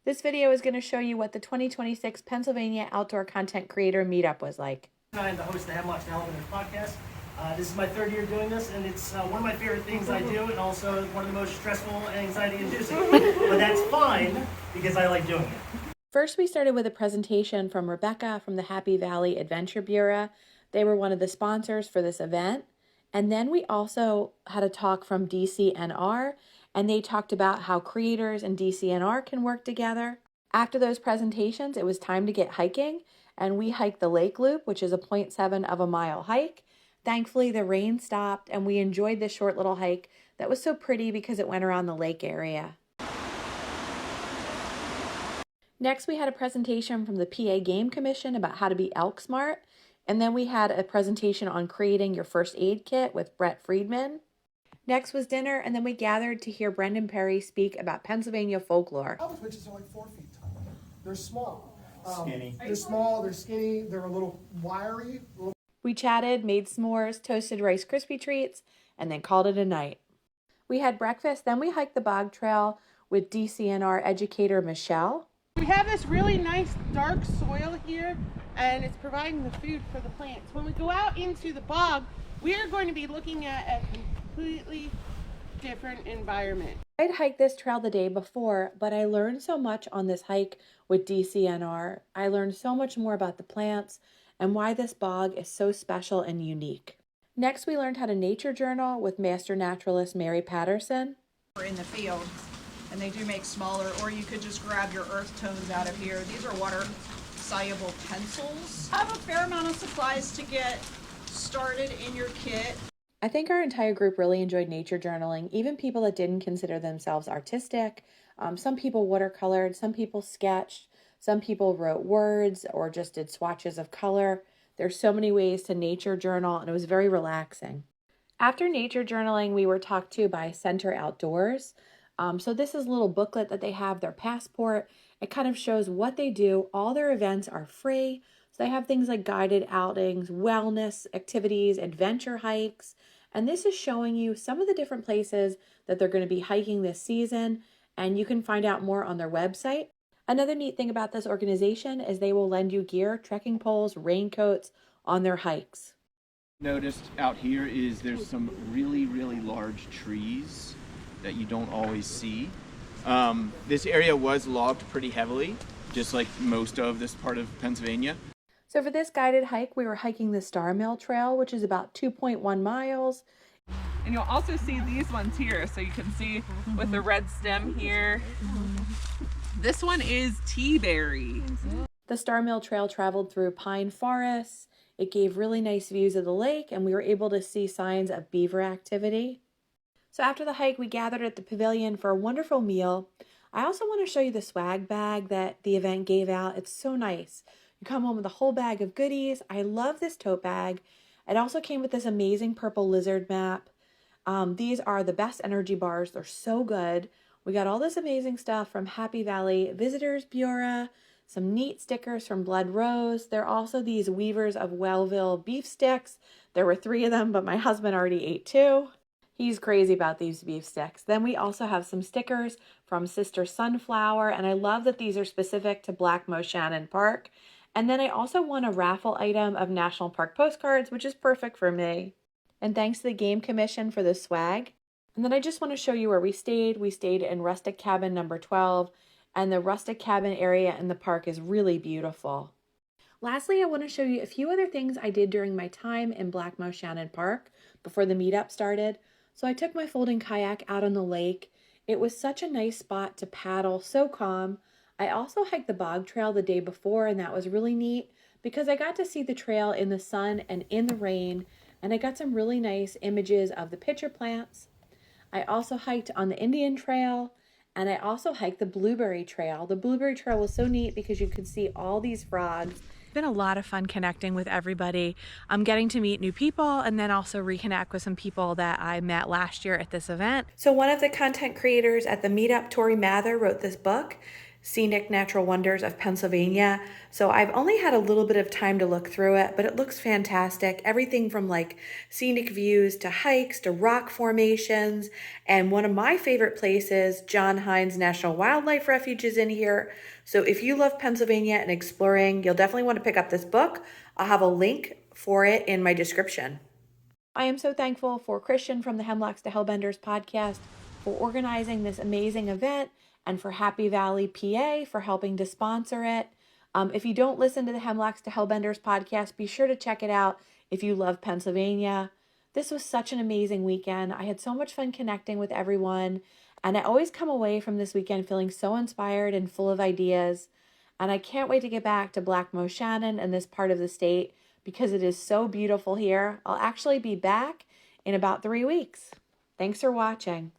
This video is going to show you what the 2026 Pennsylvania Outdoor Content Creator Meetup was like. I'm the host of the Hemlock podcast. This is my third year doing this, and it's one of my favorite things I do, and also one of the most stressful and anxiety-inducing. But that's fine, because I like doing it. First, we started with a presentation from Rebecca from the Happy Valley Adventure Bureau. They were one of the sponsors for this event. And then we also had a talk from DCNR, and they talked about how creators and DCNR can work together. After those presentations, it was time to get hiking, and we hiked the Lake Loop, which is a 0.7 of a mile hike. Thankfully, the rain stopped, and we enjoyed this short little hike that was so pretty because it went around the lake area. Next, we had a presentation from the PA Game Commission about how to be elk smart. And then we had a presentation on creating your first aid kit with Brett Friedman. Next was dinner, and then we gathered to hear Brendan Perry speak about Pennsylvania folklore. House witches are like 4 feet tall. They're small. Skinny. They're small, they're skinny, they're a little wiry. We chatted, made s'mores, toasted Rice Krispie treats, and then called it a night. We had breakfast, then we hiked the bog trail with DCNR educator Michelle. We have this really nice dark soil here, and it's providing the food for the plants. When we go out into the bog, we are going to be looking at a completely different environment. I'd hiked this trail the day before, but I learned so much on this hike with DCNR. I learned so much more about the plants and why this bog is so special and unique. Next, we learned how to nature journal with master naturalist Mary Patterson. We're in the field, and they do make smaller, or you could just grab your earth tones out of here. These are water-soluble pencils. Have a fair amount of supplies to get started in your kit. I think our entire group really enjoyed nature journaling, even people that didn't consider themselves artistic. Some people watercolored, some people sketched, some people wrote words or just did swatches of color. There's so many ways to nature journal, and it was very relaxing. After nature journaling, we were talked to by Center Outdoors. So this is a little booklet that they have, their passport. It kind of shows what they do. All their events are free. So they have things like guided outings, wellness activities, adventure hikes. And this is showing you some of the different places that they're going to be hiking this season. And you can find out more on their website. Another neat thing about this organization is they will lend you gear, trekking poles, raincoats on their hikes. Noticed out here is there's some really large trees that you don't always see. This area was logged pretty heavily, just like most of this part of Pennsylvania. So for this guided hike, we were hiking the Star Mill Trail, which is about 2.1 miles. And you'll also see these ones here. So you can see with the red stem here. This one is Tea-berry. The Star Mill Trail traveled through pine forests. It gave really nice views of the lake, and we were able to see signs of beaver activity. So after the hike, we gathered at the pavilion for a wonderful meal. I also want to show you the swag bag that the event gave out. It's so nice. You come home with a whole bag of goodies. I love this tote bag. It also came with this amazing purple lizard map. These are the best energy bars. They're so good. We got all this amazing stuff from Happy Valley Visitors Bureau, some neat stickers from Blood Rose. There are also these Weavers of Wellville beef sticks. There were 3 of them, but my husband already ate 2. He's crazy about these beef sticks. Then we also have some stickers from Sister Sunflower, and I love that these are specific to Black Moshannon Park. And then I also won a raffle item of National Park postcards, which is perfect for me. And thanks to the Game Commission for the swag. And then I just want to show you where we stayed. We stayed in Rustic Cabin number 12, and the Rustic Cabin area in the park is really beautiful. Lastly, I want to show you a few other things I did during my time in Black Moshannon Park before the meetup started. So I took my folding kayak out on the lake. It was such a nice spot to paddle, so calm. I also hiked the bog trail the day before, and that was really neat because I got to see the trail in the sun and in the rain, and I got some really nice images of the pitcher plants. I also hiked on the Indian Trail, and I also hiked the Blueberry Trail. The Blueberry Trail was so neat because you could see all these frogs. It's been a lot of fun connecting with everybody. I'm getting to meet new people and then also reconnect with some people that I met last year at this event. So one of the content creators at the meetup, Tori Mather, wrote this book. scenic natural wonders of Pennsylvania. So I've only had a little bit of time to look through it, but it looks fantastic. Everything from like scenic views to hikes to rock formations. And one of my favorite places, John Hines National Wildlife Refuge, is in here. So if you love Pennsylvania and exploring, you'll definitely want to pick up this book. I'll have a link for it in my description. I am so thankful for Christian from the Hemlocks to Hellbenders podcast for organizing this amazing event, and for Happy Valley, PA for helping to sponsor it. If you don't listen to the Hemlocks to Hellbenders podcast, be sure to check it out if you love Pennsylvania. This was such an amazing weekend. I had so much fun connecting with everyone, and I always come away from this weekend feeling so inspired and full of ideas. And I can't wait to get back to Black Moshannon and this part of the state because it is so beautiful here. I'll actually be back in about 3 weeks. Thanks for watching.